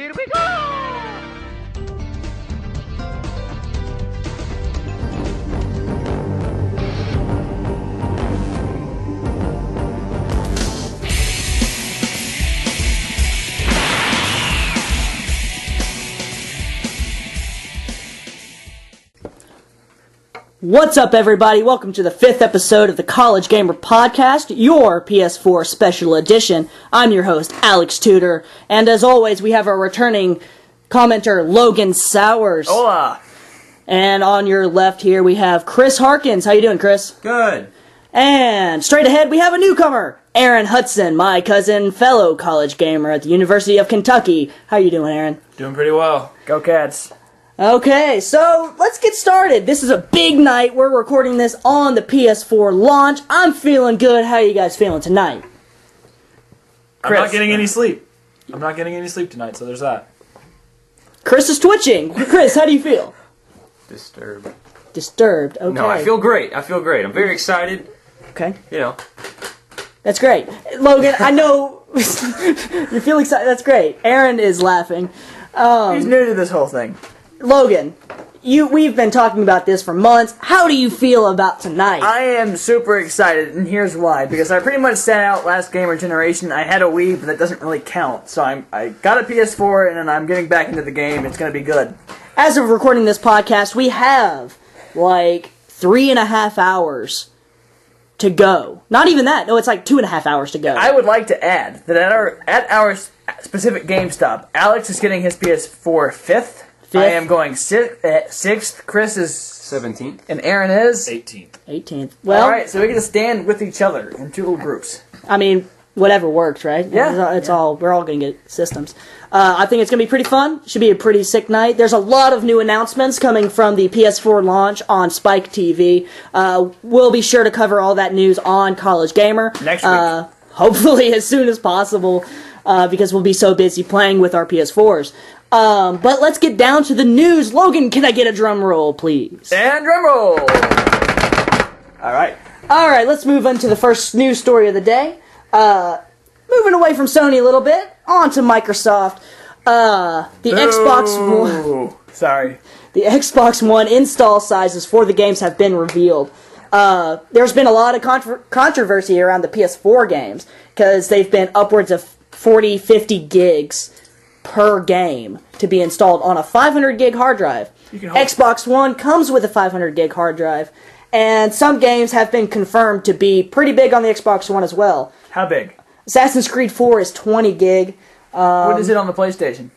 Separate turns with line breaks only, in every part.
Here we go!
What's up, everybody? Welcome to the 5th episode of the College Gamer Podcast, your PS4 special edition. I'm your host, Alex Tudor, and as always, we have our returning commenter, Logan Sowers.
Hola!
And on your left here, we have Chris Harkins. How you doing, Chris?
Good.
And straight ahead, we have a newcomer, Aaron Hudson, my cousin, fellow college gamer at the University of Kentucky. How you doing, Aaron?
Doing pretty well. Go Cats.
Okay, so let's get started. This is a big night. We're recording this on the PS4 launch. I'm feeling good. How are you guys feeling tonight?
I'm not getting any sleep. I'm not getting any sleep tonight, so there's that.
Chris is twitching. Chris, how do you feel?
Disturbed.
Disturbed, okay.
No, I feel great. I'm very excited.
Okay.
You know.
That's great. Logan, I know you feel excited. That's great. Aaron is laughing.
He's new to this whole thing.
Logan, we've been talking about this for months. How do you feel about tonight?
I am super excited, and here's why. Because I pretty much sat out last gamer generation. I had a Wii, but that doesn't really count. So I got a PS4, and then I'm getting back into the game. It's going to be good.
As of recording this podcast, we have, 3.5 hours to go. Not even that. No, it's 2.5 hours to go.
I would like to add that at our specific GameStop, Alex is getting his PS4 5th. I am going 6th. Chris is
17th.
And Aaron is
18th.
Well,
alright, so we get to stand with each other in two little groups.
I mean, whatever works, right?
Yeah.
It's all, we're all going to get systems. I think it's going to be pretty fun. Should be a pretty sick night. There's a lot of new announcements coming from the PS4 launch on Spike TV. We'll be sure to cover all that news on College Gamer.
Next week.
Hopefully as soon as possible, because we'll be so busy playing with our PS4s. But let's get down to the news. Logan, can I get a drum roll, please?
And drum roll! Alright.
Alright, let's move on to the first news story of the day. Moving away from Sony a little bit, on to Microsoft. Xbox One...
Sorry.
The Xbox One install sizes for the games have been revealed. There's been a lot of controversy around the PS4 games, because they've been upwards of 40, 50 gigs per game to be installed on a 500 gig hard drive. Xbox One comes with a 500 gig hard drive, and some games have been confirmed to be pretty big on the Xbox One as well.
How big?
Assassin's Creed 4 is 20 gig.
What is it on the PlayStation?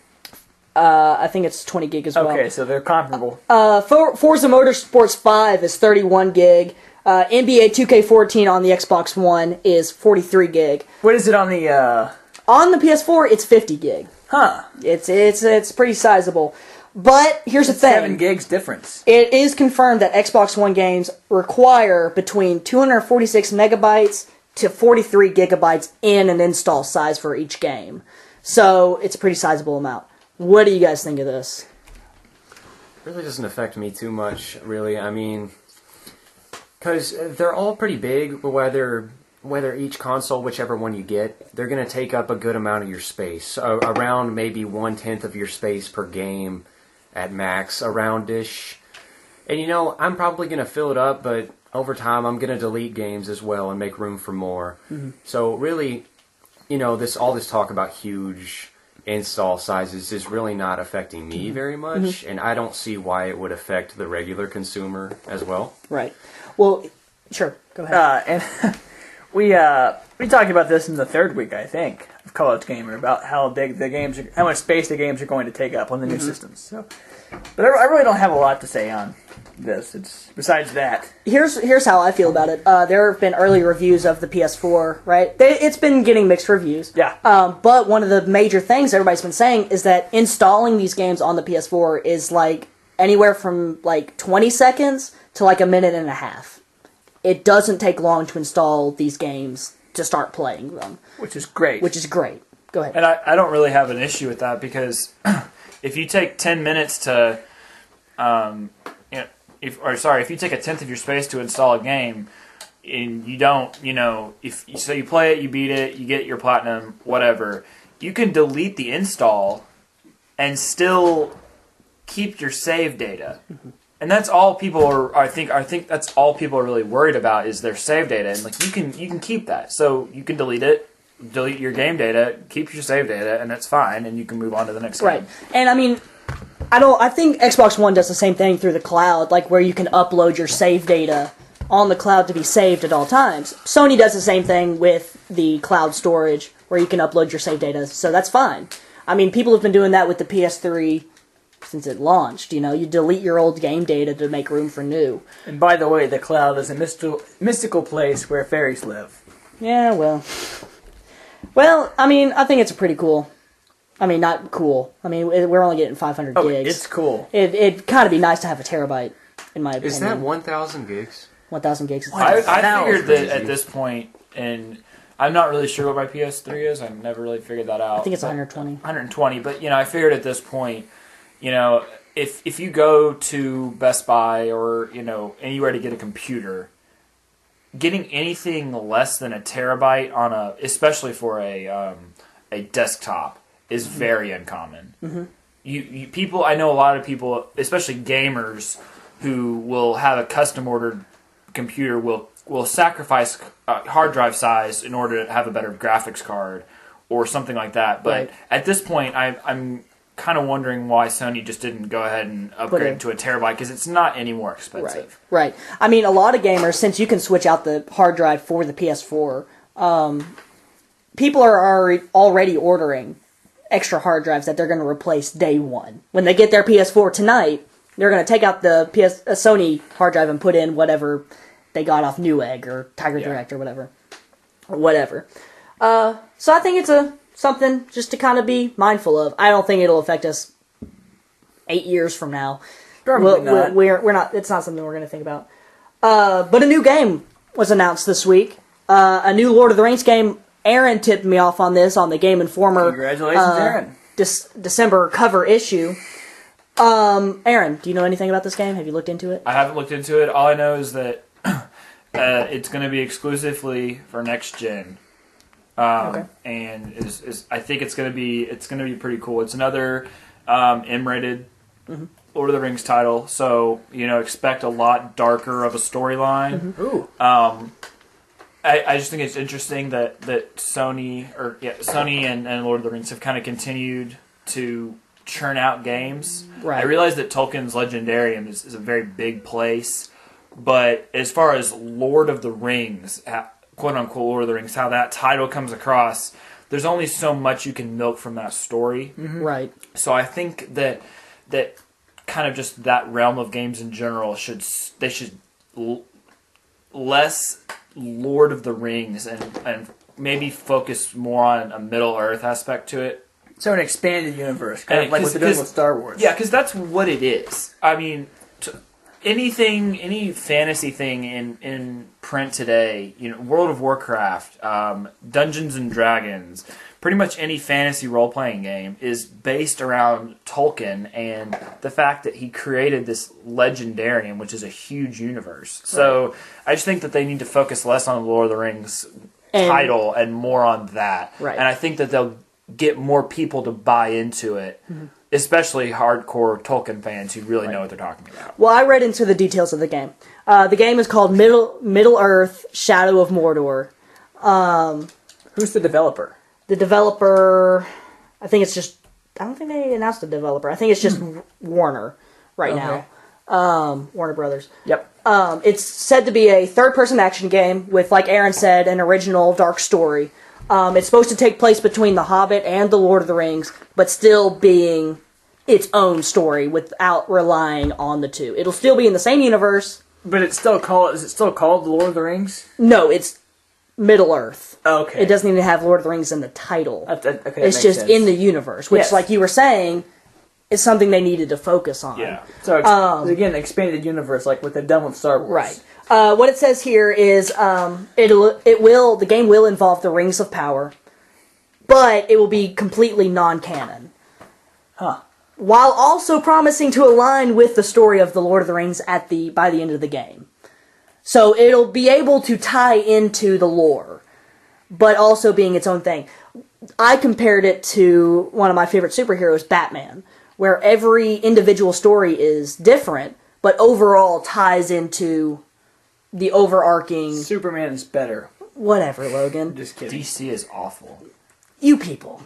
I think it's 20 gig as well.
Okay, so they're comparable.
Forza Motorsports 5 is 31 gig. NBA 2K14 on the Xbox One is 43 gig.
What is it on the...
On the PS4, it's 50 gig.
Huh.
It's pretty sizable. But here's the thing.
7 gigs difference.
It is confirmed that Xbox One games require between 246 megabytes to 43 gigabytes in an install size for each game. So it's a pretty sizable amount. What do you guys think of this?
It really doesn't affect me too much, really. I mean, because they're all pretty big, but whether each console, whichever one you get, they're going to take up a good amount of your space. Around maybe 1/10 of your space per game at max, around-ish. And I'm probably going to fill it up, but over time I'm going to delete games as well and make room for more. Mm-hmm. So really, all this talk about huge install sizes is really not affecting me very much, and I don't see why it would affect the regular consumer as well.
Right. Well, sure, go ahead.
And we talked about this in the third week, I think, of College Gamer, about how big the games how much space the games are going to take up on the new systems. So, but I really don't have a lot to say on this. It's besides that.
Here's how I feel about it. There have been early reviews of the PS4, right? It's been getting mixed reviews.
Yeah.
But one of the major things everybody's been saying is that installing these games on the PS4 is anywhere from 20 seconds to a minute and a half. It doesn't take long to install these games to start playing them.
Which is great.
Go ahead.
And I don't really have an issue with that, because if you take 10 minutes to, if you take a tenth of your space to install a game, and you don't, so you play it, you beat it, you get your platinum, whatever, you can delete the install and still keep your save data. And that's all people are. I think that's all people are really worried about is their save data, and like you can keep that, so you can delete it, delete your game data, keep your save data, and that's fine, and you can move on to the next
Right.
game.
And I mean, I think Xbox One does the same thing through the cloud, like where you can upload your save data on the cloud to be saved at all times. Sony does the same thing with the cloud storage, where you can upload your save data, so that's fine. I mean, people have been doing that with the PS3 since it launched. You know, you delete your old game data to make room for new.
And by the way, the cloud is a mystical place where fairies live.
Yeah, well, I mean, I think it's pretty cool. I mean, not cool. I mean, we're only getting 500 gigs.
It's cool.
It'd kind of be nice to have a terabyte, in my opinion.
Is that 1,000 gigs?
1,000 gigs. Is
I
Now
figured
it's
that
crazy.
at this point, and I'm not really sure what my PS3 is. I've never really figured that out.
I think it's
but-
120.
120, but I figured at this point, if you go to Best Buy or anywhere to get a computer, getting anything less than a terabyte especially for a desktop, is very uncommon. Mm-hmm. I know a lot of people, especially gamers, who will have a custom ordered computer will sacrifice hard drive size in order to have a better graphics card or something like that. But
Right.
at this point, I'm kind of wondering why Sony just didn't go ahead and upgrade to a terabyte, because it's not any more expensive.
Right. I mean, a lot of gamers, since you can switch out the hard drive for the PS4, people are already ordering extra hard drives that they're going to replace day one. When they get their PS4 tonight, they're going to take out the Sony hard drive and put in whatever they got off Newegg or Tiger Direct or whatever. So I think it's something just to kind of be mindful of. I don't think it'll affect us 8 years from now.
Probably not.
We're not. It's not something we're going to think about. But a new game was announced this week. A new Lord of the Rings game. Aaron tipped me off on this on the Game Informer.
Congratulations, Aaron.
December cover issue. Aaron, do you know anything about this game? Have you looked into it?
I haven't looked into it. All I know is that it's going to be exclusively for next gen.
Okay.
And I think it's going to be pretty cool. It's another M-rated Lord of the Rings title, so expect a lot darker of a storyline.
Ooh.
I just think it's interesting that Sony and Lord of the Rings have kind of continued to churn out games.
Right.
I realize that Tolkien's Legendarium is a very big place, but as far as Lord of the Rings, quote unquote Lord of the Rings, how that title comes across, there's only so much you can milk from that story.
Mm-hmm. Right.
So I think that kind of just that realm of games in general should less Lord of the Rings and maybe focus more on a Middle Earth aspect to it.
So an expanded universe, kind of like what they're doing with Star Wars.
Yeah, because that's what it is. I mean, any fantasy thing in print today, World of Warcraft, Dungeons and Dragons, pretty much any fantasy role-playing game is based around Tolkien and the fact that he created this Legendarium, which is a huge universe. So I just think that they need to focus less on the Lord of the Rings title and more on that.
Right.
And I think that they'll get more people to buy into it, especially hardcore Tolkien fans who really know what they're talking about.
Well, I read into the details of the game. The game is called Middle Earth: Shadow of Mordor.
Who's the developer?
The developer, I think it's just. I don't think they announced the developer. I think it's just Warner right now. Warner Brothers.
Yep.
It's said to be a third-person action game with, like Aaron said, an original dark story. It's supposed to take place between The Hobbit and The Lord of the Rings, but still being its own story without relying on the two. It'll still be in the same universe.
But is it still called The Lord of the Rings?
No, it's Middle Earth.
Okay.
It doesn't even have Lord of the Rings in the title.
Okay,
It's just in the universe, which,
Yes.
like you were saying, is something they needed to focus on.
Yeah.
So, again, expanded universe, like what they've done with Star Wars.
Right. What it says here is the game will involve the Rings of Power, but it will be completely non-canon.
Huh.
While also promising to align with the story of the Lord of the Rings by the end of the game. So it'll be able to tie into the lore, but also being its own thing. I compared it to one of my favorite superheroes, Batman, where every individual story is different, but overall ties into the overarching...
Superman is better.
Whatever, Logan.
Just kidding.
DC is awful.
You people.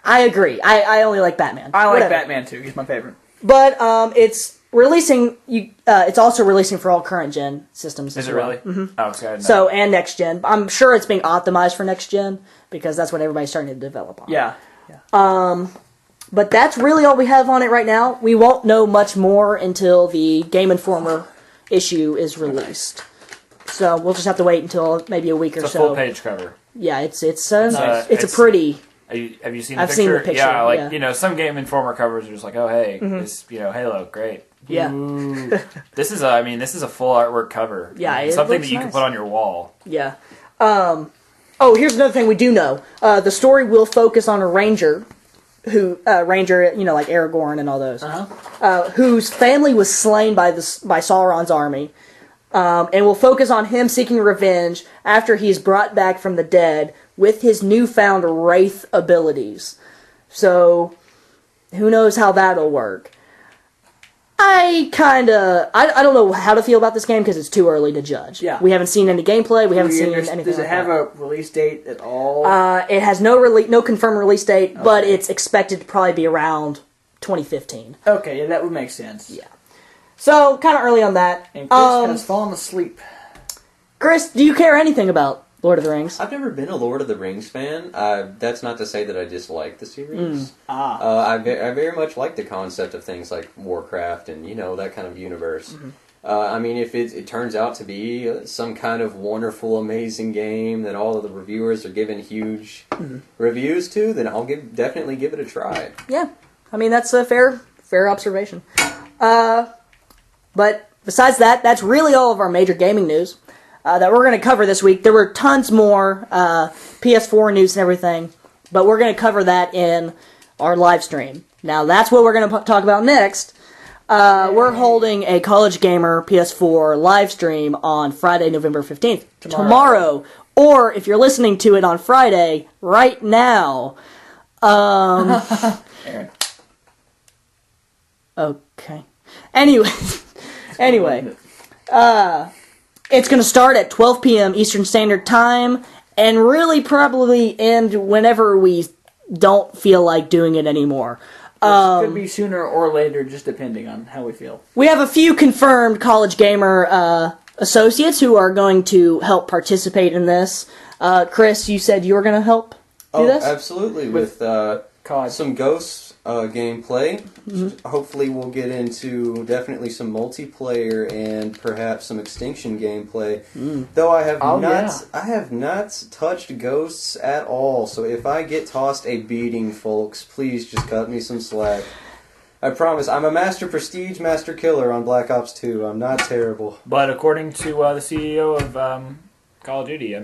I agree. I only like Batman.
I like
Whatever.
Batman too. He's my favorite.
But it's releasing. It's also releasing for all current gen systems.
Is
as
it
well.
really? Mm-hmm. Oh, okay.
So and next gen. I'm sure it's being optimized for next gen because that's what everybody's starting to develop on.
Yeah.
But that's really all we have on it right now. We won't know much more until the Game Informer issue is released. So we'll just have to wait until maybe a week or
It's a
so.
full page cover.
Yeah, it's a
It's-
pretty.
Have you seen the
I've
picture?
seen the picture,
Yeah, like
yeah.
some Game Informer covers are just like, oh hey, this Halo, great.
Yeah.
Ooh. This is a full artwork cover.
Yeah, it
something
looks
that you can
nice.
put on your wall.
Yeah. Here's another thing we do know. The story will focus on a ranger ranger, like Aragorn and all those, whose family was slain by Sauron's army, and will focus on him seeking revenge after he's brought back from the dead with his newfound wraith abilities. So, who knows how that'll work. I don't know how to feel about this game because it's too early to judge.
Yeah.
We haven't seen any gameplay. We haven't seen anything.
Does it
like
have
that.
a release date at all?
It has no confirmed release date, but it's expected to probably be around 2015.
Okay, yeah, that would make sense.
Yeah. So, kind of early on that.
And Chris has fallen asleep.
Chris, do you care anything about Lord of the Rings?
I've never been a Lord of the Rings fan. That's not to say that I dislike the series. I very much like the concept of things like Warcraft and, that kind of universe. If it turns out to be some kind of wonderful, amazing game that all of the reviewers are giving huge reviews to, then I'll definitely give it a try.
Yeah. That's a fair observation. But besides that, that's really all of our major gaming news that we're going to cover this week. There were tons more PS4 news and everything, but we're going to cover that in our live stream. Now, that's what we're going to talk about next. We're holding a College Gamer PS4 live stream on Friday, November 15th. Tomorrow. Or, if you're listening to it on Friday, right now.
Aaron.
Okay. Anyway, it's going to start at 12 p.m. Eastern Standard Time, and really probably end whenever we don't feel like doing it anymore.
Could be sooner or later, just depending on how we feel.
We have a few confirmed College Gamer associates who are going to help participate in this. Chris, you said you were going to help do this?
Absolutely. With
COD.
some Ghosts gameplay. Hopefully we'll get into definitely some multiplayer and perhaps some Extinction gameplay. Though I have not touched Ghosts at all. So if I get tossed a beating, folks, please just cut me some slack. I promise, I'm a Master Prestige, Master Killer on Black Ops 2. I'm not terrible.
But according to the CEO of Call of Duty,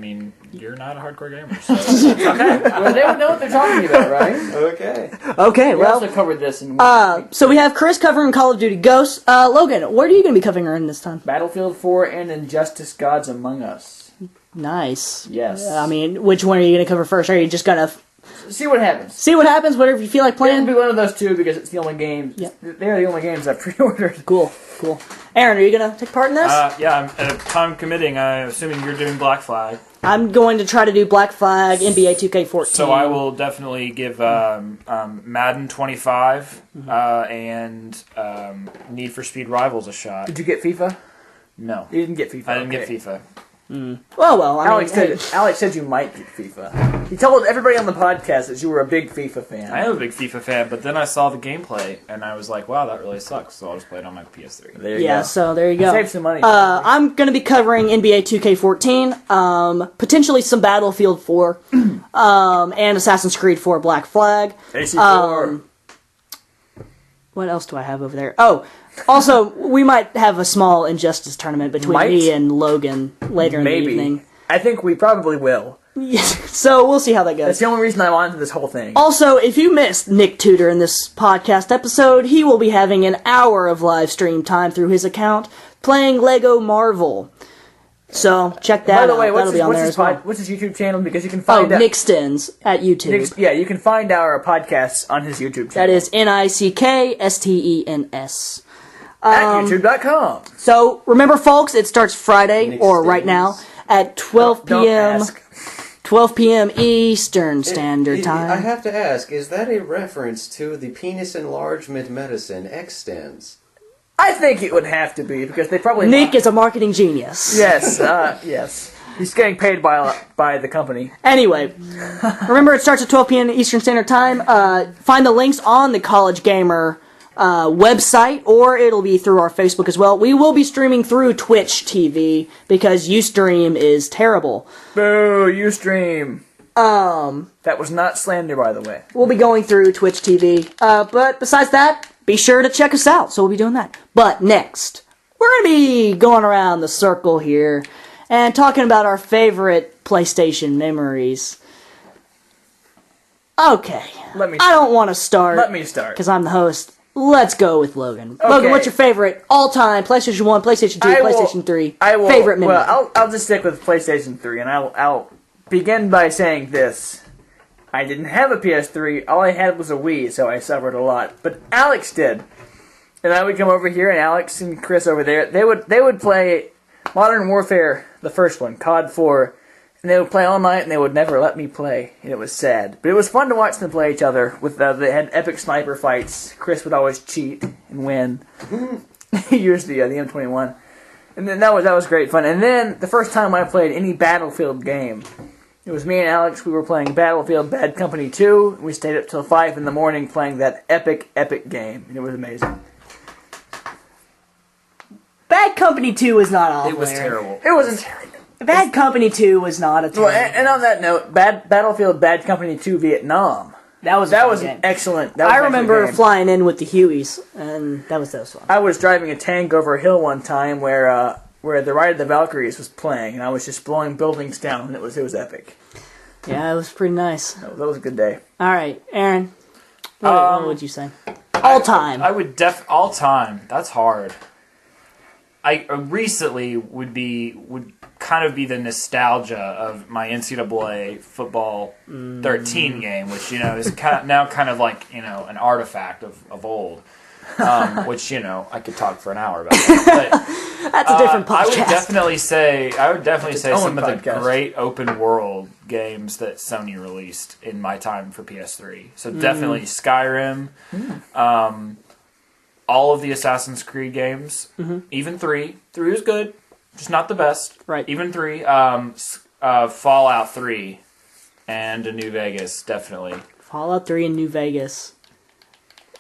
you're not a hardcore gamer. So
Okay. Well, they would know what they're talking about, right?
Okay.
Okay,
We
well,
also covered this in
so we have Chris covering Call of Duty Ghosts. Logan, what are you going to be covering in this time?
Battlefield 4 and Injustice Gods Among Us.
Nice.
Yes.
Which one are you going to cover first? Are you just going to
See what happens.
see what happens, whatever you feel like
It'll
playing?
be one of those two because it's the only game.
Yeah.
They're the only games I pre-ordered.
Cool. Aaron, are you going to take part in this?
yeah, I'm committing. I'm assuming you're doing Black Flag.
I'm going to try to do Black Flag, NBA 2K14.
So I will definitely give Madden 25 and Need for Speed Rivals a shot.
Did you get FIFA?
No,
You didn't get FIFA.
I didn't
okay.
get FIFA.
Well,
Alex said you might get FIFA. He told everybody on the podcast that you were a big FIFA fan.
I am a big FIFA fan, but then I saw the gameplay and I was like, wow, that really sucks. So I'll just play it on my PS3.
There you
Yeah,
go.
so there you go.
Save some money.
I'm going to be covering NBA 2K14, potentially some Battlefield 4, and Assassin's Creed 4 Black Flag.
AC4.
What else do I have over there? Oh, also, we might have a small Injustice tournament between me and Logan later in the evening.
I think we probably will.
So we'll see how that goes.
That's the only reason I'm on to this whole thing.
Also, if you missed Nick Tudor in this podcast episode, he will be having an hour of live stream time through his account playing Lego Marvel. So check that out.
By the way,
That'll be on there as well.
what's his YouTube channel? Because you can find
Nick Stins at YouTube.
you can find our podcasts on his YouTube channel.
That is NickStens.
At youtube.com.
So remember, folks, it starts Friday,
Nick
or right
Stins.
now, at 12
Don't
p.m.
ask.
12 p.m. Eastern Standard Time.
I have to ask, is that a reference to the penis enlargement medicine, Xtens?
I think it would have to be, because they probably...
Nick is a marketing genius.
Yes, yes. He's getting paid by the company.
Anyway, remember it starts at 12 p.m. Eastern Standard Time. Find the links on the College Gamer website, or it'll be through our Facebook as well. We will be streaming through Twitch TV because Ustream is terrible.
Boo, Ustream. That was not slander, by the way.
We'll be going through Twitch TV. But besides that, be sure to check us out. So we'll be doing that. But next, we're going to be going around the circle here and talking about our favorite PlayStation memories. Okay. I don't want to start.
Let me start.
Because I'm the host. Let's go with Logan.
Okay.
Logan, what's your favorite all-time PlayStation 1, PlayStation 2, PlayStation 3 favorite memory?
Well, I'll just stick with PlayStation 3, and I'll begin by saying this. I didn't have a PS3. All I had was a Wii, so I suffered a lot. But Alex did. And I would come over here, and Alex and Chris over there, they would play Modern Warfare, the first one, COD 4, and they would play all night, and they would never let me play, and it was sad. But it was fun to watch them play each other. They had epic sniper fights. Chris would always cheat and win. He used the M21. And then that was great fun. And then, the first time I played any Battlefield game, it was me and Alex. We were playing Battlefield Bad Company 2. We stayed up till 5 in the morning playing that epic game, and it was amazing.
Bad Company 2 was not awful.
It was terrible.
It wasn't.
Bad Company 2 was not a terrible.
Well, and on that note, Battlefield Bad Company 2 Vietnam.
That was
an excellent.
I remember flying in with the Hueys, and that was fun.
I was driving a tank over a hill one time where the Ride of the Valkyries was playing, and I was just blowing buildings down, and it was epic.
Yeah, it was pretty nice.
That was a good day.
All right, Aaron, what would you say? All time.
I would all time. That's hard. I recently would kind of be the nostalgia of my NCAA football 13 game, which is now kind of like an artifact of old, which I could talk for an hour about. But,
that's a different podcast.
I would definitely say some of the
podcast.
great open world games that Sony released in my time for PS3. So definitely Skyrim. All of the Assassin's Creed games, even 3. 3 was good, just not the best.
Right.
Even 3. Fallout 3 and New Vegas, definitely.
Fallout 3 and New Vegas.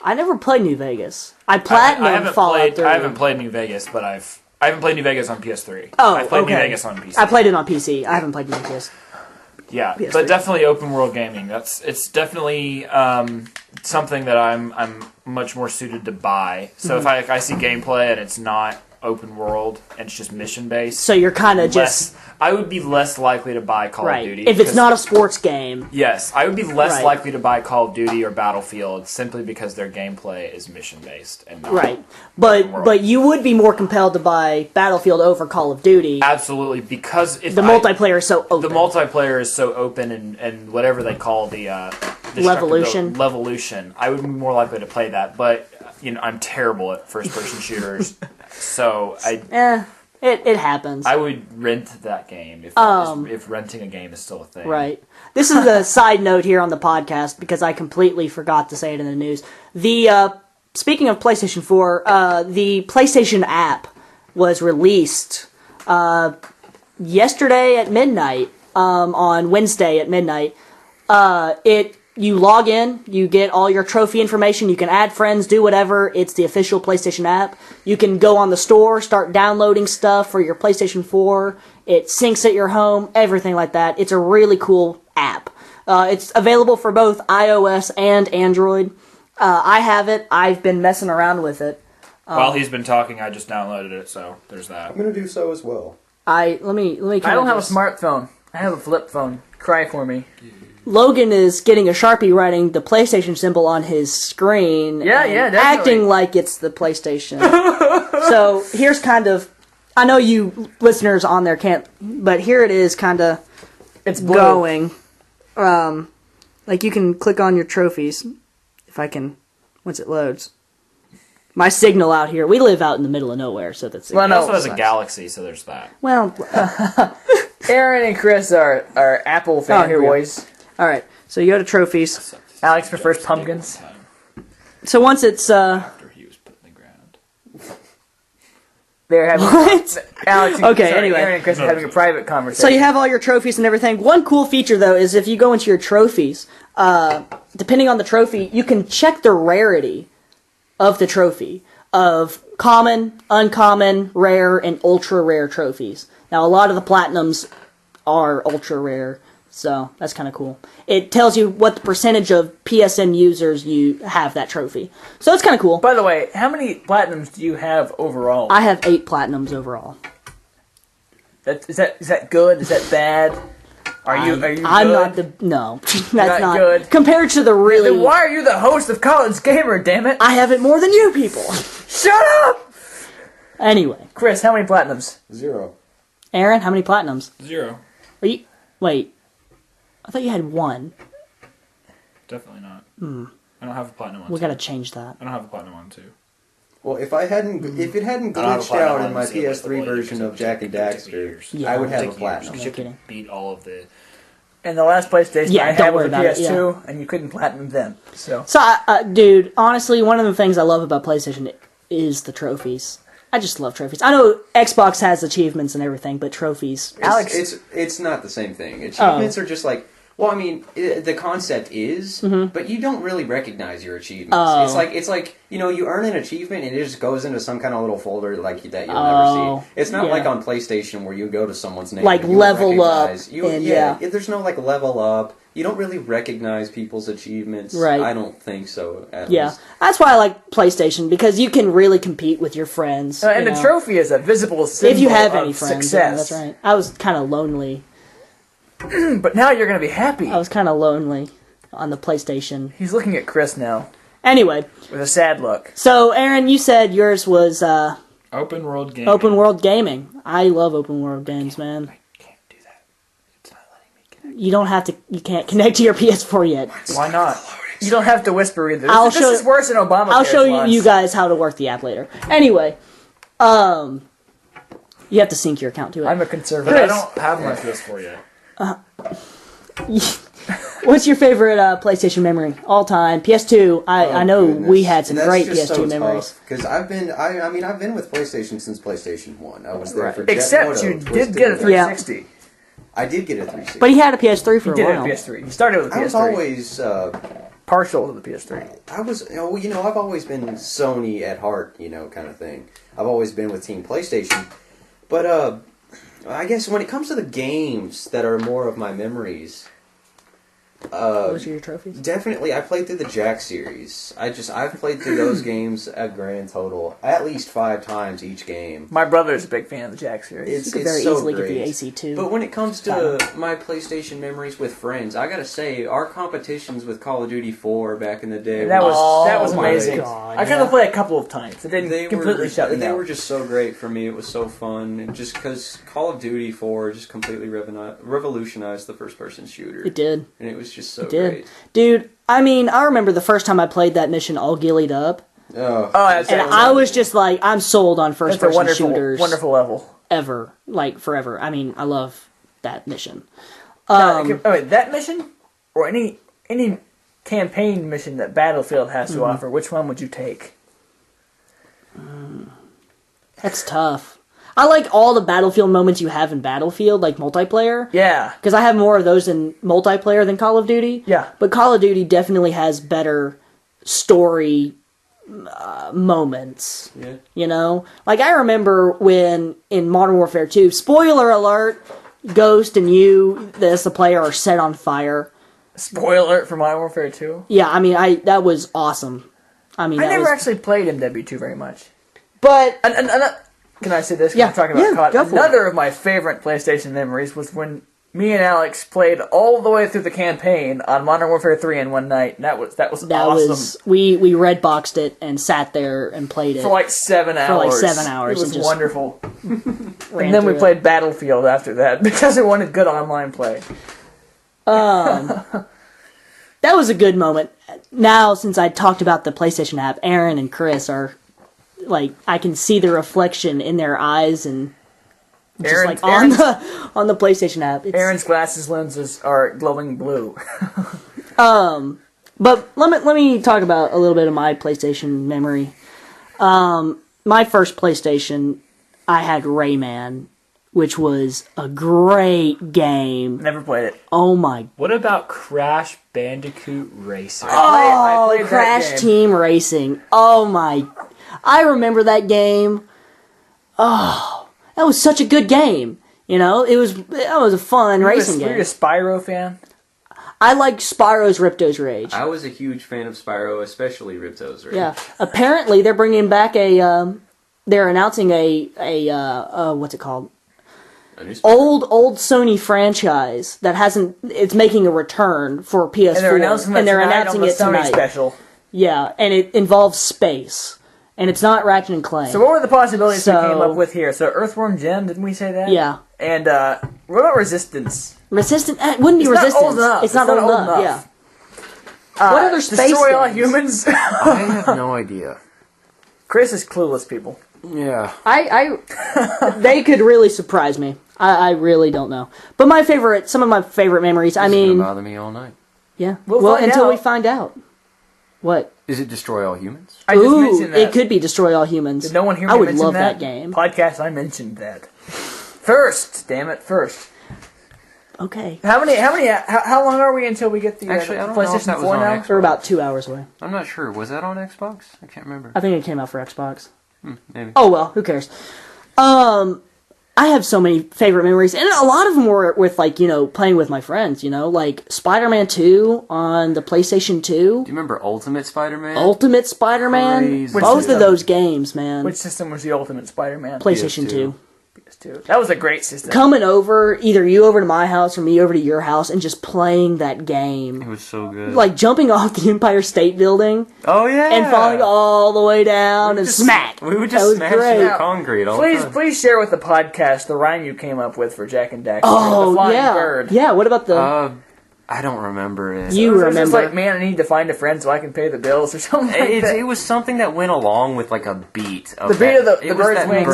I never played New Vegas. I platinumed Fallout 3.
I haven't played New Vegas, but I haven't played New Vegas on PS3.
Oh,
I've played
okay.
New Vegas on PC.
I played it on PC. I haven't played New Vegas.
Yeah,
PS3.
but definitely open world gaming. It's definitely something that I'm much more suited to buy. So if I see gameplay and it's not open world and it's just mission based,
So you're kind of just
I would be less likely to buy Call of Duty
if it's not a sports game.
Yes, I would be less
Right.
likely to buy Call of Duty or Battlefield simply because their gameplay is mission based and not
Right,
open world.
but you would be more compelled to buy Battlefield over Call of Duty.
Absolutely, because if
The multiplayer is so open.
the multiplayer is so open and whatever they call the
Levolution.
Levolution. I would be more likely to play that, but I'm terrible at first person shooters, so
It happens.
I would rent that game if renting a game is still a thing.
Right. This is a side note here on the podcast because I completely forgot to say it in the news. Speaking of PlayStation 4, the PlayStation app was released yesterday at midnight, on Wednesday at midnight. You log in, you get all your trophy information, you can add friends, do whatever. It's the official PlayStation app. You can go on the store, start downloading stuff for your PlayStation 4. It syncs at your home, everything like that. It's a really cool app. It's available for both iOS and Android. I have it. I've been messing around with it.
While he's been talking, I just downloaded it, so there's that.
I'm going to do so as well.
Let me.
I don't have a smartphone. I have a flip phone. Cry for me.
Logan is getting a Sharpie writing the PlayStation symbol on his screen.
Yeah,
and
yeah, definitely.
acting like it's the PlayStation. So here's kind of I know you listeners on there can't, but here it is, kind of.
It's blue.
Going. Like you can click on your trophies, if I can. Once it loads. My signal out here. We live out in the middle of nowhere, so that's.
Well,
It
no,
also has a
sucks.
galaxy, so there's that.
Well,
Aaron and Chris are Apple
here we go.
fanboys.
all right. So you go to trophies.
Alex prefers pumpkins.
So once it's
After he was put in the ground.
They're having
what?
Alex.
Okay,
sorry,
anyway.
Aaron and Chris are having a private conversation.
So you have all your trophies and everything. One cool feature though is if you go into your trophies, depending on the trophy, you can check the rarity of the trophy of common, uncommon, rare, and ultra rare trophies. Now a lot of the platinums are ultra rare, so that's kind of cool. It tells you what the percentage of PSN users you have that trophy. So it's kind of cool.
By the way, how many platinums do you have overall?
I have 8 platinums overall.
Is that good? Is that bad? Are you good?
I'm not the no. That's
not
not
good.
compared to the really.
Then why are you the host of College Gamer? Damn it!
I have it more than you people.
Shut up,
Anyway,
Chris. How many platinums?
0.
Aaron, how many platinums?
0.
Are you? Wait, I thought you had 1.
Definitely not. I don't have a platinum on
We
2.
gotta change that.
I don't have a platinum on 2.
Well, if it hadn't
I don't have a
glitched
platinum
out
on
in my
Seal
PS3
Blade
version
because
of Jack and
it would take
Daxter,
years.
Yeah.
I would
It
have
would
a
take years,
platinum.
'cause
No
you have
kidding.
to beat all of the...
And the last PlayStation
Yeah,
I
don't
had
worry
was a
about it,
PS2, and you couldn't platinum them. So
So, dude, honestly, one of the things I love about PlayStation is the trophies. I just love trophies. I know Xbox has achievements and everything, but trophies.
Alex-
It's not the same thing. Achievements are just like, well, I mean, the concept is, but you don't really recognize your achievements.
Oh.
It's like you earn an achievement and it just goes into some kind of little folder like that you'll
Oh,
never see. It's not
yeah.
like on PlayStation where you go to someone's name,
Like
and you
level up
recognize-
and, yeah.
There's no like level up. You don't really recognize people's achievements.
Right.
I don't think so. At
Yeah,
least.
that's why I like PlayStation, because you can really compete with your friends.
and
you
the
know.
trophy is a visible symbol
If you have
of
any friends,
success.
yeah, that's right. I was kind of lonely.
But now you're going to be happy.
I was kind of lonely on the PlayStation.
He's looking at Chris now
Anyway,
with a sad look.
so Aaron, you said yours was
Open world game.
open world gaming. I love open world games, man.
I can't do that. It's not letting me connect.
You don't have to. You can't connect to your PS4 yet.
Why not? You don't have to whisper either.
I'll
This
show-
is worse than Obama.
I'll show you guys how to work the app later. Anyway, you have to sync your account to it.
I'm a
But
conservative.
I don't have my PS4 yet.
What's your favorite PlayStation memory all time? PS2. I know we had some great PS2 memories.
Because I've been with PlayStation since PlayStation 1. I was there
Right.
for Jet
Except
Moto,
you did
Twisted
get a
Metal.
360.
I did get a 360.
But he had a PS3 for
You
a
did
while.
have a PS3. You started with a
I was
PS3.
always
Partial to the PS3.
I've always been Sony at heart, kind of thing. I've always been with Team PlayStation. But I guess when it comes to the games that are more of my memories,
Those are your trophies?
definitely I played through the Jack series. I've played through those games a grand total at least 5 times each game.
My brother's a big fan of the Jack series.
You
It's
could very
so
easily
great.
get the AC2.
But when it comes to my PlayStation memories with friends, I gotta say our competitions with Call of Duty 4 back in the day.
That was
Oh
my
amazing.
God,
I got
yeah.
to play a couple of times. It didn't completely shut me
They
down.
were just so great for me. It was so fun, and just because Call of Duty 4 just completely revolutionized the first-person shooter.
It did.
and it was just so
It did.
great.
Dude, I mean, I remember the first time I played that mission all gillied up.
Oh,
that's
And I was just like, I'm sold on
That's a
first-person
wonderful,
shooters
wonderful level.
ever. Like, forever. I mean, I love that mission.
Wait, that mission or any campaign mission that Battlefield has to offer, which one would you take?
That's tough. I like all the Battlefield moments you have in Battlefield, like multiplayer.
Yeah.
Because I have more of those in multiplayer than Call of Duty.
Yeah.
But Call of Duty definitely has better story moments.
yeah.
You know? Like, I remember when, in Modern Warfare 2, spoiler alert, Ghost and you, as the player, are set on fire.
Spoiler alert for Modern Warfare 2.
Yeah, I mean, that was awesome. I mean,
I
that
never
was,
actually played MW2 very much.
But,
And can I say this? 'Cause
Yeah,
I'm talking about
yeah,
COD.
go for it.
Another of my favorite PlayStation memories was when me and Alex played all the way through the campaign on Modern Warfare 3 in one night. And that was awesome.
We red boxed it and sat there and played it
for like 7 hours.
It was
just wonderful. And then we played Battlefield after that because we wanted good online play.
That was a good moment. Now, since I talked about the PlayStation app, Aaron and Chris are like, I can see the reflection in their eyes and just on the PlayStation app.
Aaron's glasses lenses are glowing blue.
But let me talk about a little bit of my PlayStation memory. My first PlayStation, I had Rayman, which was a great game.
Never played it.
Oh my!
What about Crash Bandicoot Racing?
I played
Crash
Team Racing. Oh my! I remember that game. Oh. That was such a good game. You know, it was a fun racing game.
Were you a Spyro fan?
I like Spyro's Ripto's Rage.
I was a huge fan of Spyro, especially Ripto's Rage.
Yeah. Apparently, they're bringing back they're announcing what's it called? Old Sony franchise that it's making a return for PS4.
And they're announcing it tonight. Special.
Yeah, and it involves space. And it's not Ratchet and Clank.
So what were the possibilities we came up with here? So Earthworm Jim, didn't we say that?
Yeah.
And what about Resistance?
It wouldn't be Resistance.
Not old enough.
It's not old enough. Yeah. What other space
Destroy All
games?
Humans?
I have no idea.
Chris is clueless, people.
Yeah.
They could really surprise me. I really don't know. But some of my favorite memories,
This is gonna bother me all night.
Yeah.
We'll find
until
out.
we find out. What?
Is it Destroy All Humans?
I just mentioned that.
It could be Destroy All Humans.
Did no one hear me
I would
mention
love that game.
Podcast, I mentioned that. First, damn it, first.
Okay.
How long are we until we get the
Actually, I don't know if
PlayStation
that was
4
on
now?
Xbox.
We're about 2 hours away.
I'm not sure. Was that on Xbox? I can't remember.
I think it came out for Xbox.
Maybe.
Oh well, who cares? I have so many favorite memories, and a lot of them were with playing with my friends. Like Spider-Man 2 on the PlayStation 2.
Do you remember Ultimate Spider-Man?
Ultimate Spider-Man.
Crazy.
Both of those games, man.
Which system was the Ultimate Spider-Man?
PlayStation 2.
PS2. That was a great system.
Coming over, either you over to my house or me over to your house, and just playing that game.
It was so good.
Like jumping off the Empire State Building.
Oh yeah.
And falling all the way down and smack.
We would just smash through concrete all the time.
Please share with the podcast the rhyme you came up with for Jack and Daxter.
Oh,
the flying
yeah.
bird.
Yeah, what about the...
I don't remember it.
You remember.
It's like, man, I need to find a friend so I can pay the bills or something like that.
It was something that went along with like a beat.
The beat of the bird's wings.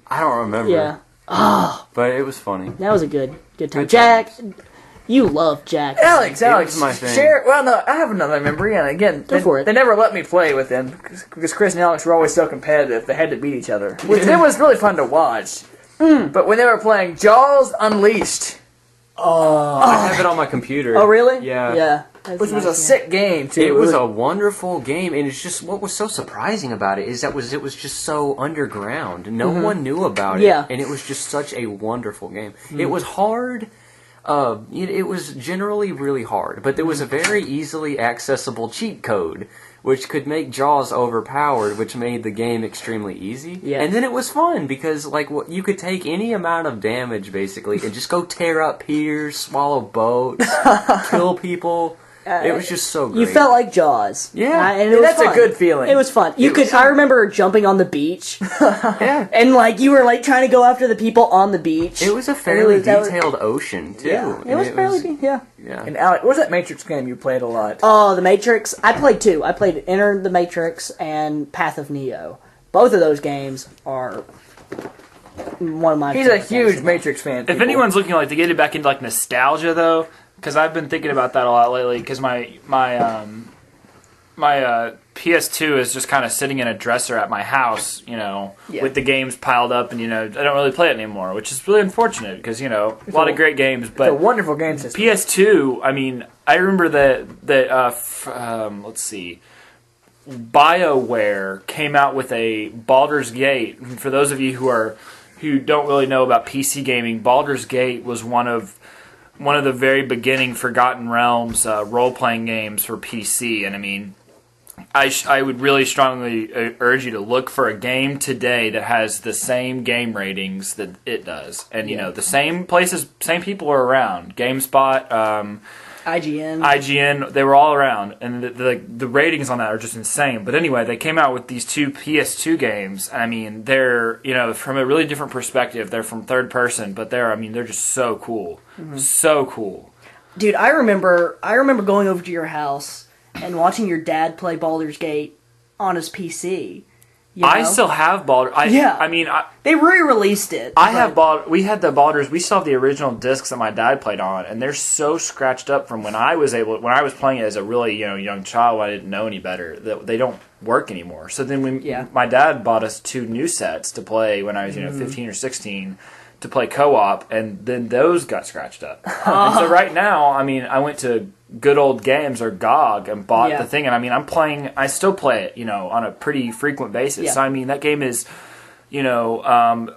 I don't remember.
Yeah. Oh.
But it was funny.
That was a good time.
Good
Jack,
times.
you love Jack.
Alex,
was my thing.
share. Well, no, I have another memory, and again,
Go for it.
They never let me play with them because Chris and Alex were always so competitive. They had to beat each other, which it was really fun to watch. But when they were playing Jaws Unleashed,
I have it on my computer.
Oh, really?
Yeah.
Yeah.
which was a sick game too.
It was a wonderful game, and it's just what was so surprising about it is it was just so underground. No one knew about it, and it was just such a wonderful game. It was hard. It was generally really hard, but there was a very easily accessible cheat code, which could make Jaws overpowered, which made the game extremely easy.
Yeah.
And then it was fun, because you could take any amount of damage, basically, and just go tear up piers, swallow boats, kill people. It was just so great.
You felt like Jaws.
Yeah.
And it was
that's
fun.
a good feeling.
It was fun. I remember jumping on the beach.
Yeah.
And you were trying to go after the people on the beach.
It was a fairly detailed ocean, too.
Yeah. It was fairly,
yeah.
And Alex, what was that Matrix game you played a lot?
Oh, The Matrix. I played two. I played Enter the Matrix and Path of Neo. Both of those games are one of my
He's a
favorite
huge
games.
Matrix fan.
If anyone's looking to get it back into nostalgia, though, because I've been thinking about that a lot lately, because my PS2 is just kind of sitting in a dresser at my house, with the games piled up, and I don't really play it anymore, which is really unfortunate because a lot of great games. But
it's a wonderful game system.
PS2, I remember that let's see, BioWare came out with a Baldur's Gate. For those of you who don't really know about PC gaming, Baldur's Gate was one of the very beginning Forgotten Realms role-playing games for PC, and I would really strongly urge you to look for a game today that has the same game ratings that it does. And, the same places, same people are around. GameSpot, IGN, they were all around. And the ratings on that are just insane. But anyway, they came out with these two PS2 games. I mean, they're, from a really different perspective. They're from third person, but they're just so cool. Mm-hmm. So cool.
Dude, I remember going over to your house and watching your dad play Baldur's Gate on his PC.
I still have Baldur.
They re-released it.
We had the Baldur's. We still have the original discs that my dad played on, and they're so scratched up from when I was playing it as a really young child. I didn't know any better. That they don't work anymore. So then my dad bought us 2 new sets to play when I was 15 or 16. To play co-op, and then those got scratched up. And so right now, I went to Good Old Games or GOG and bought the thing, and I still play it, on a pretty frequent basis. Yeah. So that game is,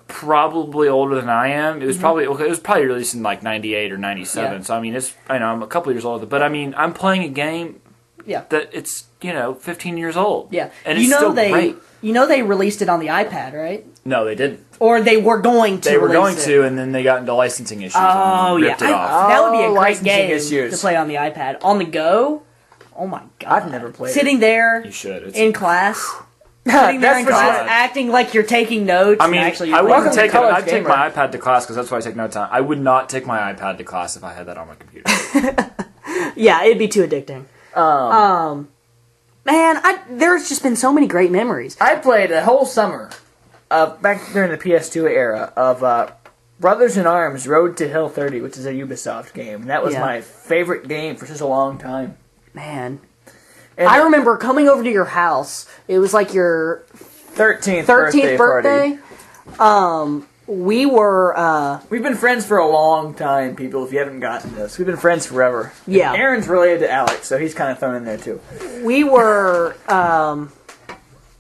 probably older than I am. It was probably released in like 98 or 97. Yeah. So it's I'm a couple years older, but I'm playing a game that it's 15 years old.
Yeah,
and it's still great.
They released it on the iPad, right?
No, they didn't.
Or they were going to.
They were going to, and then they got into licensing issues and ripped it off.
That would be a great game to play on the iPad. On the go? Oh my god.
I've never played
Sitting there
you should.
in class. Sitting there in class, acting like you're taking notes.
I'd take my iPad to class because that's why I take notes on. I would not take my iPad to class if I had that on my computer.
Yeah, it'd be too addicting. Man, there's just been so many great memories.
I played a whole summer, back during the PS2 era, of Brothers in Arms Road to Hill 30, which is a Ubisoft game. And that was my favorite game for such a long time.
Man. And I remember coming over to your house. It was like your
13th birthday.
We've
been friends for a long time, people, if you haven't gotten this. We've been friends forever.
Yeah.
And Aaron's related to Alex, so he's kind of thrown in there, too.
We were,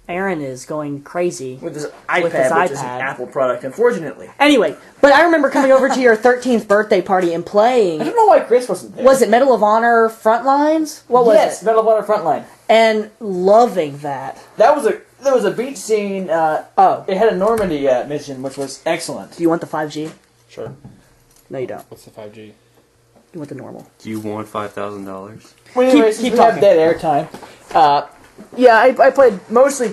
Aaron is going crazy.
With his iPad, which is an Apple product, unfortunately.
Anyway, but I remember coming over to your 13th birthday party and playing.
I don't know why Chris wasn't there.
Was it Medal of Honor Frontlines? What was it?
Yes, Medal of Honor Frontline.
And loving that.
There was a beach scene. It had a Normandy mission, which was excellent.
Do you want the 5G?
Sure.
No, you don't.
What's the 5G?
You want the normal.
Do you want $5,000?
Well, anyways, keep talking. Have dead air time. I played mostly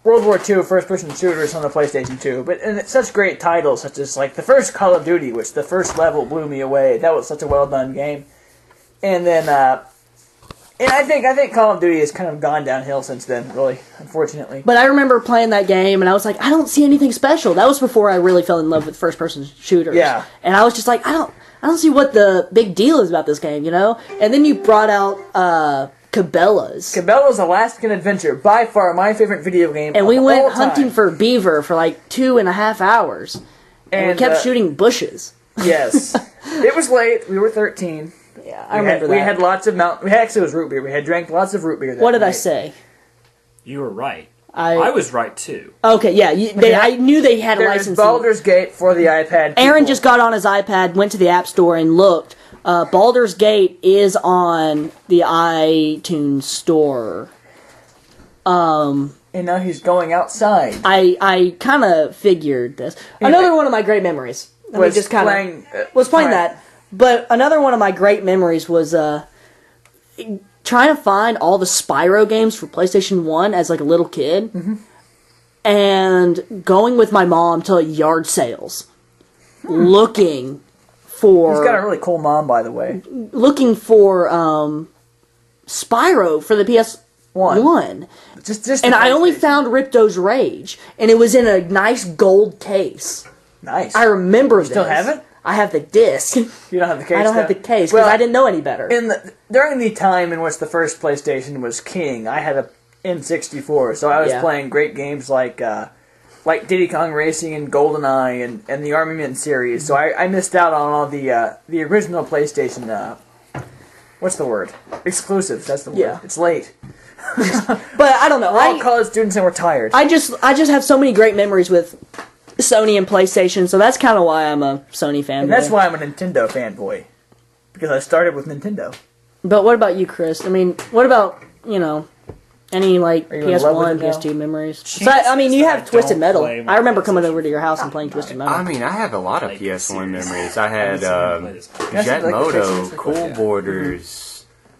World War II first-person shooters on the PlayStation 2, and it's such great titles, such as like the first Call of Duty, which the first level blew me away. That was such a well-done game. And then, and I think Call of Duty has kind of gone downhill since then, really, unfortunately.
But I remember playing that game, and I was like, I don't see anything special. That was before I really fell in love with first-person shooters.
Yeah.
And I was just like, I don't see what the big deal is about this game, And then you brought out Cabela's.
Cabela's Alaskan Adventure, by far my favorite video game.
And we went hunting for beaver for like 2.5 hours. And we kept shooting bushes.
Yes. It was late. We were 13.
Yeah, I remember that.
We had lots of actually, it was root beer. We had drank lots of root beer that
What did
night.
I say?
You were right. I was right, too.
Okay, yeah. I knew they had a license.
There's Baldur's Gate for the iPad.
Aaron just got on his iPad, went to the App Store, and looked. Baldur's Gate is on the iTunes Store.
And now he's going outside.
I kind of figured this. Another one of my great memories.
Was playing
that. But another one of my great memories was trying to find all the Spyro games for PlayStation 1 as like a little kid. Mm-hmm. And going with my mom to yard sales. Looking for...
He's got a really cool mom, by the way.
Looking for Spyro for the PS1.
Just
and I only found Ripto's Rage. And it was in a nice gold case.
Nice.
I remember this.
Still have it?
I have the disc.
You don't have the case?
I don't have the case, because I didn't know any better.
During the time in which the first PlayStation was king, I had a N64, so I was playing great games like Diddy Kong Racing and GoldenEye and the Armament series, so I missed out on all the original PlayStation, what's the word? Exclusives, that's the word. Yeah. It's late.
But I don't know.
We're all college students and we're tired.
I just have so many great memories with Sony and PlayStation, so that's kind of why I'm a Sony fanboy.
And that's why I'm a Nintendo fanboy. Because I started with Nintendo.
But what about you, Chris? I mean, what about any like
Are you in love with
PS1,
it now?
PS2 memories? So, I mean, you have Twisted Metal. I remember coming over to your house and playing Twisted Metal.
I mean, I have a lot of PS1 memories. I had
Yes,
Jet
like the
Moto,
pictures,
Cool
yeah.
Borders,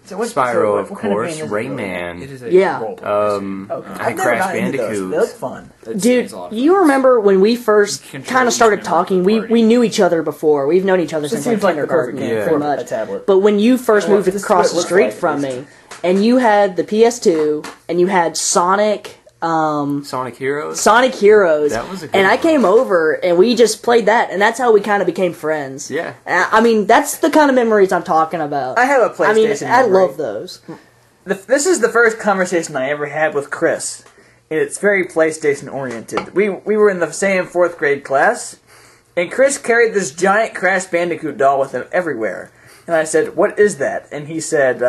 So
Spyro, of
what kind of
course,
game is it?
Rayman.
It is a
Yeah.
role-playing
Okay.
I had
I've never
Crash
gotten into those.
Bandicoot.
They look fun.
Dude, you remember when we first
You can
kind of
choose
started
member
talking?
party.
We knew each other before. We've known each other
It
since
seems like the
kindergarten,
perfect game
Yeah.
pretty
for
much.
a tablet.
But when you first
Well,
moved
this is
across
what it
the
looks
street
like,
from
at
me, and you had the PS2, and you had Sonic
Sonic Heroes.
Sonic Heroes.
That was a good
and I
one.
came over and we just played that, and that's how we kind of became friends.
Yeah.
I mean, that's the kind of memories I'm talking about.
I have a PlayStation
I mean, I
memory.
love those.
This is the first conversation I ever had with Chris. It's very PlayStation oriented. We were in the same 4th grade class, and Chris carried this giant Crash Bandicoot doll with him everywhere. And I said, "What is that?" And he said,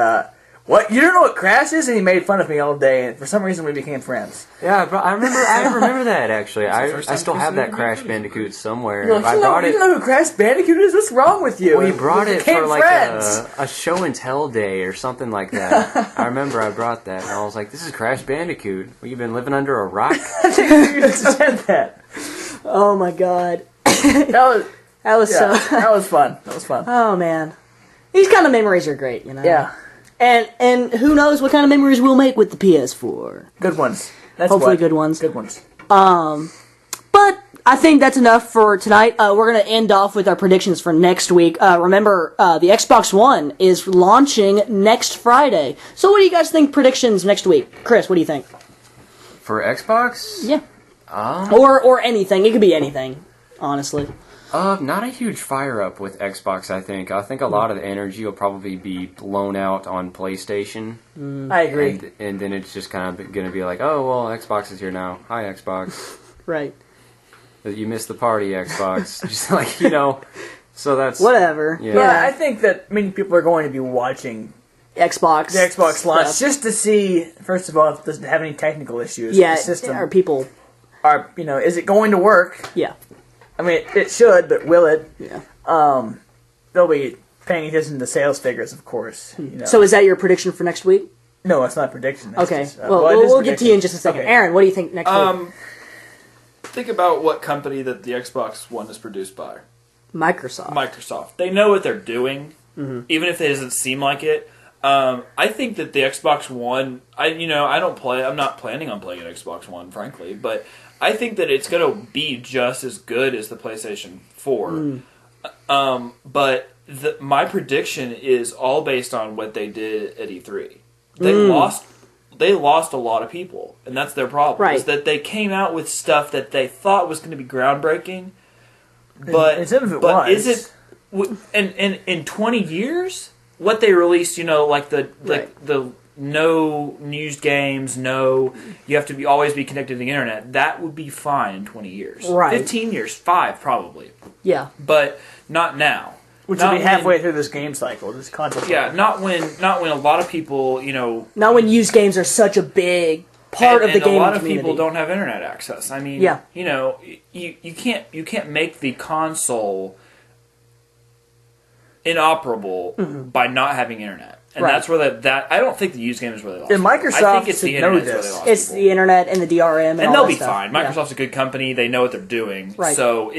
"What? You don't know what Crash is?" And he made fun of me all day. And for some reason, we became friends.
Yeah, but I remember that actually. I
first time
still
Chris
have that
ever
Crash
made
Bandicoot somewhere.
You're like,
I
you
brought it.
don't know who Crash Bandicoot is? What's wrong with you?
We brought
We
it
became
for like
friends.
a show and tell day or something like that. I remember I brought that and I was like, "This is Crash Bandicoot. Well, you've been living under a rock."
I think you said that.
Oh my god.
That was
so.
that was fun. That was fun.
Oh man. These kind of memories are great, you know?
Yeah,
And who knows what kind of memories we'll make with the PS4.
good ones. That's
Hopefully
what.
good ones.
Good ones.
But I think that's enough for tonight. We're going to end off with our predictions for next week. Remember, the Xbox One is launching next Friday. So what do you guys think predictions next week? Chris, what do you think?
For Xbox?
Yeah. Or anything. It could be anything, honestly.
Not a huge fire up with Xbox, I think. I think a lot of the energy will probably be blown out on PlayStation.
I agree.
And then it's just kind of going to be like, "Oh, well, Xbox is here now. Hi, Xbox.
Right.
You missed the party, Xbox." Just like, so that's...
Whatever.
Yeah.
Yeah, I think that many people are going to be watching
Xbox.
the Xbox launch
stuff.
just to see, first of all, if it doesn't have any technical issues.
Yeah,
with the system.
or people.
Is it going to work?
Yeah.
I mean, it should, but will it?
Yeah.
They'll be paying attention to sales figures, of course.
So is that your prediction for next week?
No, it's not a prediction. That's
Okay.
just,
Well,
it is
we'll get to you in just a second.
Okay.
Aaron, what do you think next week?
Think about what company that the Xbox One is produced by.
Microsoft.
Microsoft. They know what they're doing, even if it doesn't seem like it. I think that the Xbox One, I'm not planning on playing an Xbox One, frankly, but I think that it's going to be just as good as the PlayStation 4. But my prediction is all based on what they did at E3. They lost a lot of people, and that's their problem.
Right.
Is that they came out with stuff that they thought was going to be groundbreaking, but
And some of it
but
was.
is it in 20 years what they released? Like the no news games, no you have to always be connected to the internet. That would be fine in 20 years,
Right.
15 years, 5 probably,
Yeah.
but not now.
Which
Not
will be
when-
halfway through this game cycle, this console cycle.
Yeah, not when a lot of people,
Not when used games are such a big part of the
and
gaming
a lot of
community.
people don't have internet access. I mean,
Yeah.
you can't make the console inoperable by not having internet, and
Right.
that's where that I don't think the used games really lost.
And Microsoft
I think it's the
should know
internet where they
this.
lost
It's
people.
the internet and the DRM,
and
all
they'll
that
be
stuff.
fine.
Yeah.
Microsoft's a good company; they know what they're doing,
Right.
so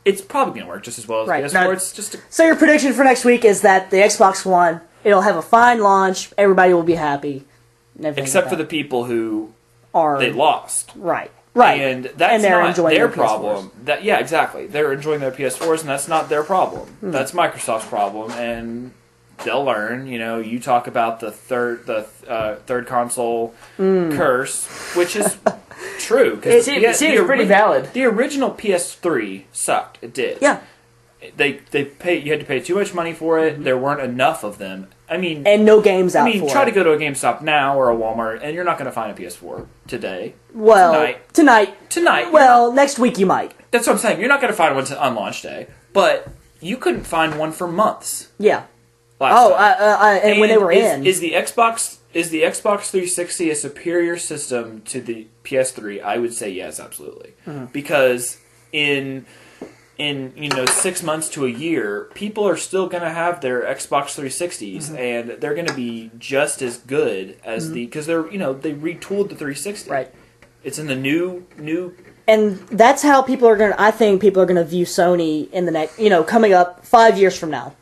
it's probably going to work just as well as
Right.
PS4.
Now-
It's just
So your prediction for next week is that the Xbox One, it'll have a fine launch, everybody will be happy. and everything
except
like
for the
that.
people who
are
they lost.
right. Right.
And that's
And they're
not
enjoying
their
their
problem. Exactly. They're enjoying their PS4s, and that's not their problem. That's Microsoft's problem, and they'll learn. You talk about the third console curse, which is true.
It seems pretty valid.
The original PS3 sucked. It did.
Yeah.
You had to pay too much money for it. There weren't enough of them. I mean,
And no games out for
try
it.
to go to a GameStop now or a Walmart, and you're not going to find a PS4 today.
Well, tonight.
Tonight.
Well, next week you might.
That's what I'm saying. You're not going to find one on launch day, but you couldn't find one for months.
Yeah.
Last time.
And when they were in.
Is the Xbox 360 a superior system to the PS3? I would say yes, absolutely, because in in 6 months to a year, people are still going to have their Xbox 360s, and they're going to be just as good as because they're they retooled the 360.
Right.
It's in the new.
And that's how I think people are gonna view Sony in the next, coming up 5 years from now.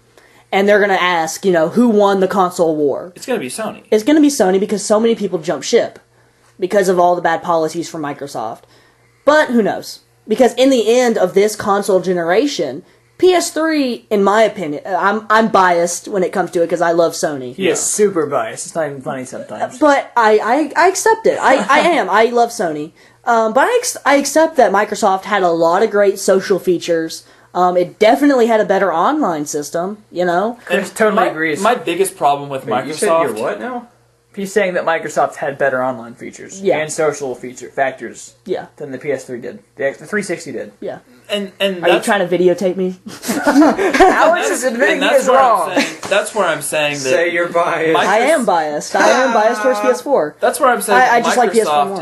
And they're gonna ask, who won the console war?
It's going to be Sony.
It's gonna be Sony because so many people jump ship because of all the bad policies from Microsoft. But who knows? Because in the end of this console generation, PS3, in my opinion, I'm biased when it comes to it because I love Sony.
He is super biased. It's not even funny sometimes.
But I accept it. I am. I love Sony. But I accept that Microsoft had a lot of great social features. It definitely had a better online system,
Chris totally agrees.
My biggest problem with Microsoft...
You said you're what now?
He's saying that Microsoft had better online features and social factors than the PS3 did. The 360 did.
Yeah.
And
are you trying to videotape me?
Alex is admitting he is wrong.
That's where I'm saying that...
Say you're biased.
I am biased. I am biased towards PS4.
That's where I'm saying
I just like PS4 more.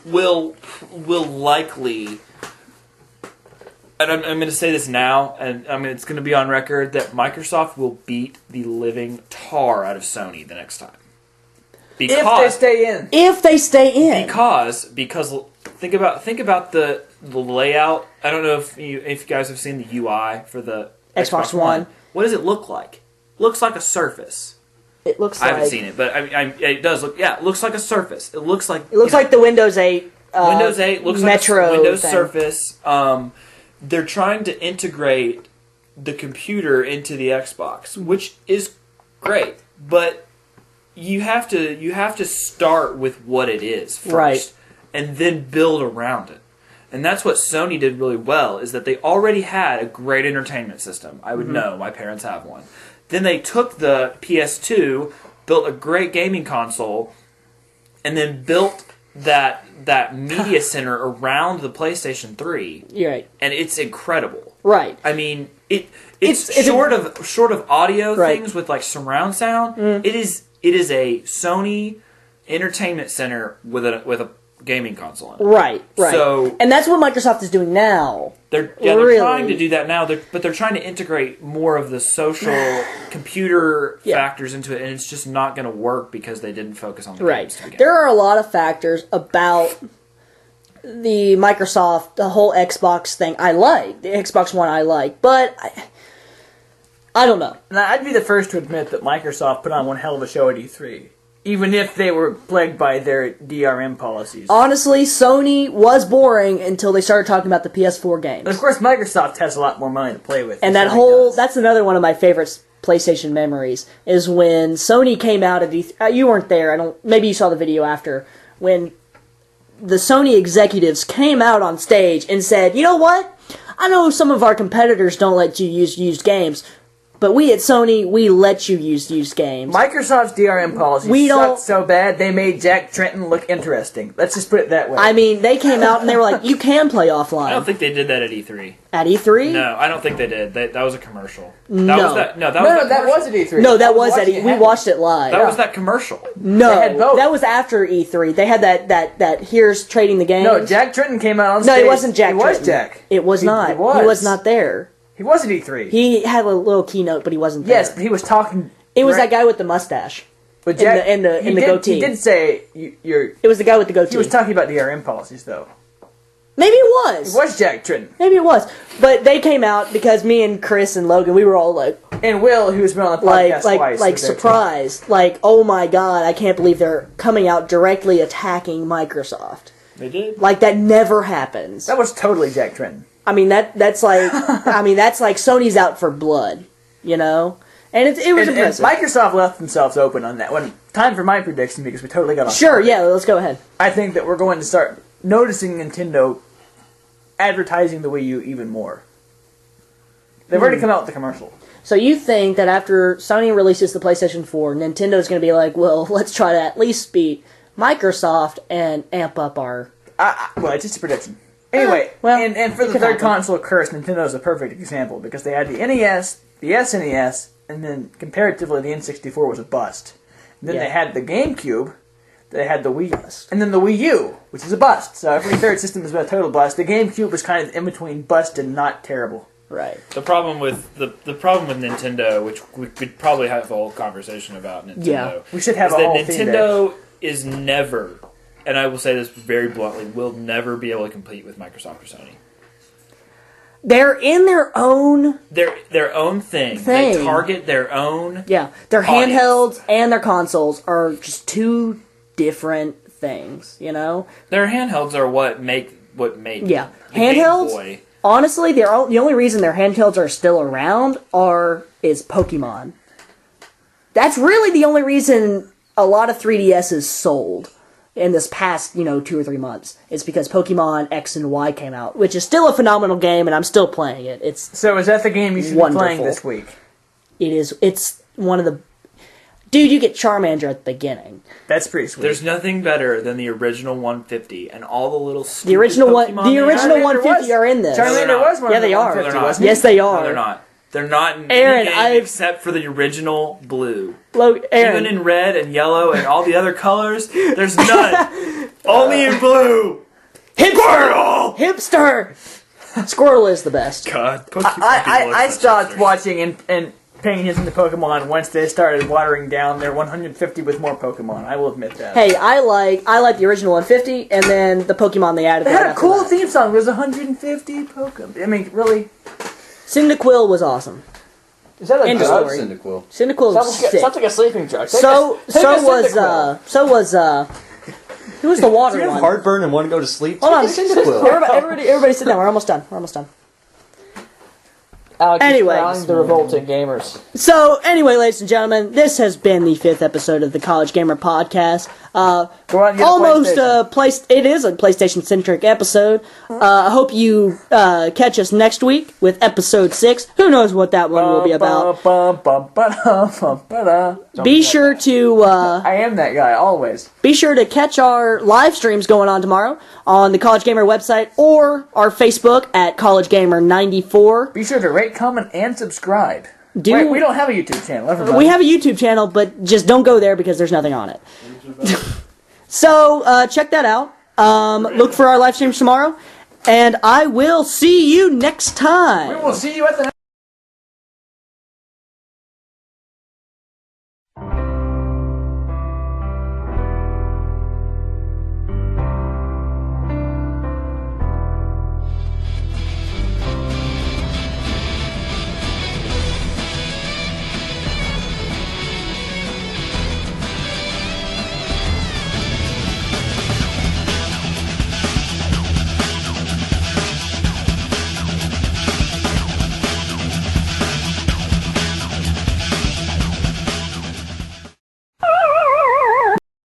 Microsoft will likely... And I'm going to say this now, and it's going to be on record, that Microsoft will beat the living tar out of Sony the next time.
If they stay in.
If they stay in.
Because think about the layout. I don't know if you guys have seen the UI for the
Xbox One.
What does it look like? Looks like a Surface.
It looks
I haven't seen it, but it does look. Yeah, it looks like a Surface. It looks like
the Windows 8.
Windows 8 looks
Metro
like a Windows
thing.
Surface. They're trying to integrate the computer into the Xbox, which is great, but you have to start with what it is first,
right,
and then build around it. And that's what Sony did really well, is that they already had a great entertainment system. I would know, my parents have one. Then they took the PS2, built a great gaming console, and then built that media center around the PlayStation 3.
You're right.
And it's incredible.
Right.
I mean, it's short of audio things with like surround sound. It is a Sony entertainment center with a gaming console in it.
Right.
So,
and that's what Microsoft is doing now.
They're trying to do that now, but they're trying to integrate more of the social computer factors into it, and it's just not going to work because they didn't focus on the games to begin.
There are a lot of factors about the Microsoft, the whole Xbox thing I like. The Xbox One I like, but I don't know.
Now, I'd be the first to admit that Microsoft put on one hell of a show at E3. Even if they were plagued by their DRM policies.
Honestly, Sony was boring until they started talking about the PS4 games.
And of course, Microsoft has a lot more money to play with.
And that's another one of my favorite PlayStation memories, is when Sony came out at E3. You weren't there, maybe you saw the video after, when the Sony executives came out on stage and said, you know what? I know some of our competitors don't let you use used games, but we at Sony, we let you use used games.
Microsoft's DRM policy sucked so bad, they made Jack Tretton look interesting. Let's just put it that way.
I mean, they came out and they were like, you can play offline.
I don't think they did that at E3.
At E3?
No, I don't think they did. That was a commercial.
No.
That was at E3.
No, that was at E3. We watched it live.
That was that commercial.
No,
they had both.
That was after E3. They had that here's trading the games.
No, Jack Tretton came out on stage.
No, it wasn't Jack Tretton.
It was Jack.
It was not. He was not there.
He was at E3.
He had a little keynote, but he wasn't there.
Yes, but he was talking.
It was that guy with the mustache.
But Jack,
in the goatee.
He did say you're.
It was the guy with the goatee.
He was talking about DRM policies, though.
Maybe it was.
It was Jack Tretton.
Maybe it was. But they came out because me and Chris and Logan, we were all like...
And Will, who's been on the podcast twice.
Like surprised. Like, oh my god, I can't believe they're coming out directly attacking Microsoft.
They did?
Like, that never happens.
That was totally Jack Tretton.
I mean, that's like... that's like Sony's out for blood, you know? And it was impressive.
And Microsoft left themselves open on that one. Time for my prediction, because we totally got off topic.
Yeah, let's go ahead.
I think that we're going to start noticing Nintendo advertising the Wii U even more. They've already come out with the commercial.
So you think that after Sony releases the PlayStation 4, Nintendo's going to be like, well, let's try to at least beat Microsoft and amp up our...
well, it's just a prediction. Anyway, and for the third console curse, Nintendo's a perfect example, because they had the NES, the SNES, and then comparatively the N64 was a bust. And then they had the GameCube. They had the Wii, and then the Wii U, which is a bust. So every third system has been a total bust. The GameCube was kind of in between bust and not terrible.
Right.
The problem with the problem with Nintendo, which we could probably have a whole conversation about Nintendo.
Yeah.
We should have
is
a
that
whole
Nintendo is never, and I will say this very bluntly, will never be able to compete with Microsoft or Sony.
They're in their own
their own thing.
thing.
They target their own.
Yeah, their
audience.
handhelds and their consoles are just two different things, you know?
Their handhelds are what made
Yeah.
the Game
Handhelds?
Boy.
Honestly, the only reason their handhelds are still around is Pokemon. That's really the only reason a lot of 3DSs sold in this past, 2 or 3 months. It's because Pokemon X and Y came out, which is still a phenomenal game, and I'm still playing it.
So is that the game you should be playing this week?
It's one of the... Dude, you get Charmander at the beginning.
That's pretty sweet.
There's nothing better than the original 150 and all the little stupid
The original
Pokemon
the original
Charmander
150 are in this.
Charmander was one
Yeah,
of the
they are.
150,
No, they're not.
wasn't he?
Yes, they are.
No, they're not. They're not in
Aaron,
any game except for the original blue.
Aaron,
Even in red and yellow and all the other colors, there's none. Only in blue. Squirtle!
Hipster! Squirtle is the best.
God, Pokemon
I stopped watching and paying attention to Pokemon once they started watering down their 150 with more Pokemon. I will admit that.
Hey, I like the original 150, and then the Pokemon they added.
They had
right
a
after
cool
that.
theme song. It was 150 Pokemon. I mean, really?
Cyndaquil was awesome.
Is that a
End
I
of
love
story.
Cyndaquil.
Cyndaquil was sick.
Sounds like a sleeping drug.
So was who was the water
Do you have
one?
heartburn and want to go to sleep?
Hold on,
Take a Cyndaquil.
everybody sit down. We're almost done. Anyway.
the revolting gamers.
So, anyway, ladies and gentlemen, this has been the 5th episode of the College Gamer Podcast.
Go out and get
Almost
a PlayStation.
it is a PlayStation-centric episode. I hope you catch us next week with episode 6. Who knows what that one will be about. Be sure to
I am that guy, always.
be sure to catch our live streams going on tomorrow on the College Gamer website or our Facebook at College Gamer 94.
Be sure to rate, comment, and subscribe.
Do-
Wait, we don't have a YouTube channel. Never mind.
We have a YouTube channel, but just don't go there because there's nothing on it. So, check that out. Look for our live streams tomorrow, and I will see you next time.
We will see you at the